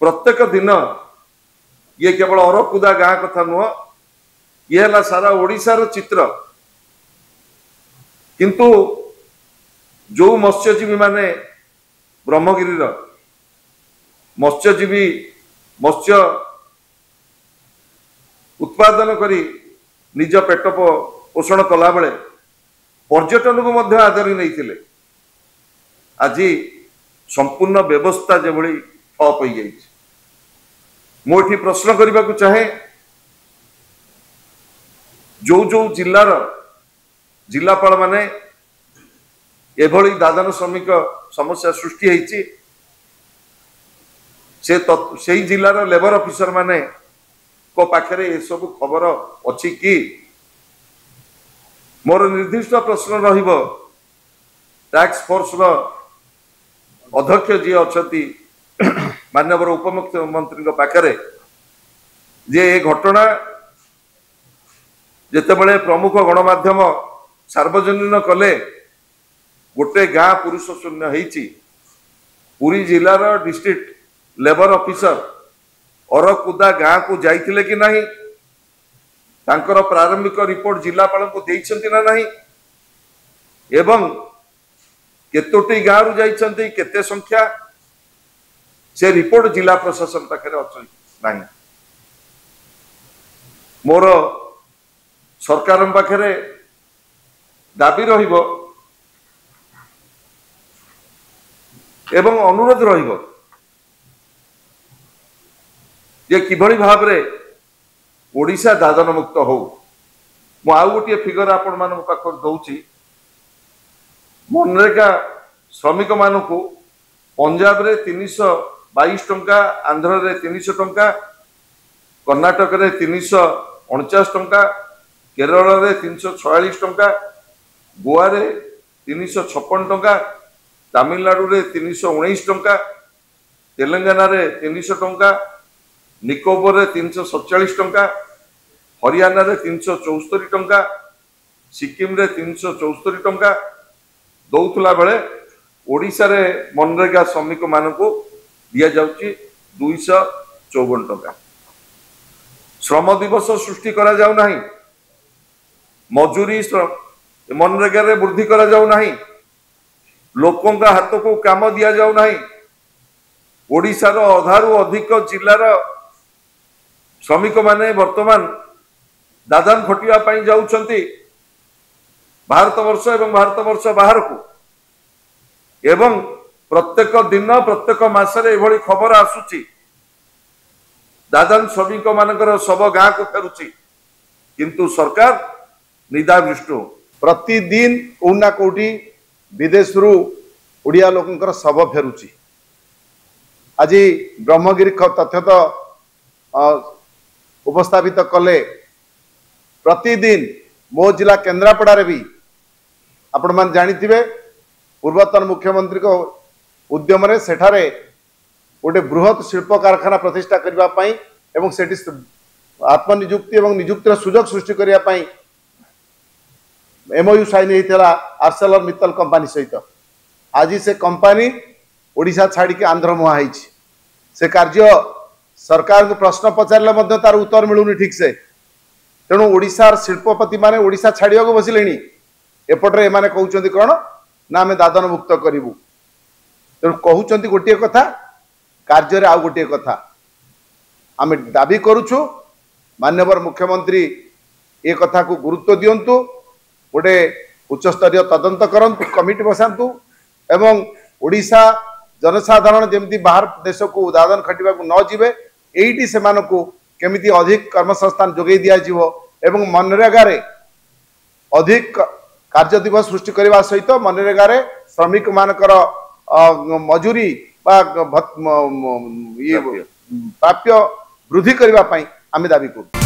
प्रत्येक दिन ये केवल अरकुदा गाँ कथा नुह ये है सारा ओडिशार चित्र। किंतु जो मत्स्यजीवी माने ब्रह्मगिरी मत्स्यजीवी मत्स्य उत्पादन करी निज पेट पोषण कला बेले पर्यटन को मध्य आदरी नहीं थिले। आज संपूर्ण व्यवस्था जो भली ठप हो जाए। मुझे प्रश्न करने को चाहे जो जो जिलार जिलापाल माने एभली दादन श्रमिक समस्या सृष्टि होती से जिलार लेबर ऑफिसर माने को पाखरे ये सब खबर अच्छी कि मोर निर्दिष्ट प्रश्न रहिबो टैक्स फोर्स रो अध्यक्ष जी अच्छी माननीय उपमुख्यमंत्री पाखरे जे ये घटना जितेबले प्रमुख गणमाध्यम सार्वजनीन कले गोटे गाँ पुरुष शून्य होती पुरी जिलार डिस्ट्रिक्ट लेबर ऑफिसर अरकुदा गाँ को जाइथिले कि नहीं तांकर प्रारंभिक रिपोर्ट जिलापाल को देइछन्ति ना नहीं एवं केतोटी गाँ रु जाइछन्ति केते संख्या से रिपोर्ट जिला प्रशासन पाखे अच्छी नहीं। मोर सरकार पाखे दाबी रहिबो एवं अनुरोध रहिबो जे किभली भाव रे ओडिशा दादन मुक्त हो। मु आउ गोटे फिगर आपण मान पाखर दउची मनरेगा श्रमिक मानकु पंजाब रे 322 टंका आंध्र रे 300 टंका कर्नाटक रे 349 टंका केरल रे 346 टंका गोवा रे 356 टंका तमिलनाडु रे 319 टंका तेलंगाना रे 300 टंका निकोबर रे 347 टंका हरियाणा रे 374 टंका सिक्किम रे 374 टंका दौथला बेले ओडिशा रे मनरेगा श्रमिक मानकु दिया जाउची 254 टंका। श्रम दिवस सृष्टि करा जाउ नाही मजूरी मनरेगा रे वृद्धि करा जाउ नाही लोकों का हाथ को काम दिया जाउ नाही ओडिशा रो अधारु अधिक जिलार श्रमिक माने वर्तमान दादन खटिया पाई जाउछंती भारत वर्ष एवं भारत वर्ष बाहर को एवं प्रत्येक दिन प्रत्येक मासरे एभली खबर आसुची दादन श्रमिक मानकर सब गाँ को फेरुची किंतु सरकार निदादृष्ट प्रतिदिन कोना कोठी विदेश रु ओडिया लोकंकर सब फेरुची। आज ब्रह्मगिरी तथ्य तो उपस्थापित कले प्रतिदिन मो जिला केन्द्रापड़ा रे भी आपण मान जानिथिबे पूर्वतन मुख्यमंत्री को उद्यम रे सेठारे गोटे बृहत शिल्प कारखाना प्रतिष्ठा करबा पई एवं सेठी आत्मनियुक्ति एवं नियुक्तिर सुजोग सृष्टि करबा पई एमओयू साइन होता आर्सेलर मित्तल कंपनी सहित आज से कंपनी ओडिशा छाड़ी के आंध्र मुहा होइछि से कार्य सरकार को प्रश्न पचारे तार उत्तर मिलूनी ठीक से तेणु ओडिशार शिल्पपति माने ओडिशा छाड़िया को बसिले एपटे एमाने कहउचंती कौन ना आम दादन मुक्त करूँ तेणु कहउचंती गोटे कथा कार्य आउ गोटे कथा आम दाबी करुछु माननीय मुख्यमंत्री ए कथा को गुरुत्व दियंतु गोटे उच्चस्तरीय तदंत करंतु कमिटी बसातु एवं ओडिशा जनसाधारण जमती बाहर देश को दादन खटिबा को न जिवे एइटी सेमानकु केमिति अधिक कर्मसंस्थान जोगै दिया जिवो एवं मनरेगा रे अधिक कार्य दिवस सृष्टि करने सहित मनरेगा रे श्रमिक मानकर मजूरी प्राप्य वृद्धि करने आम दाबी करूँ।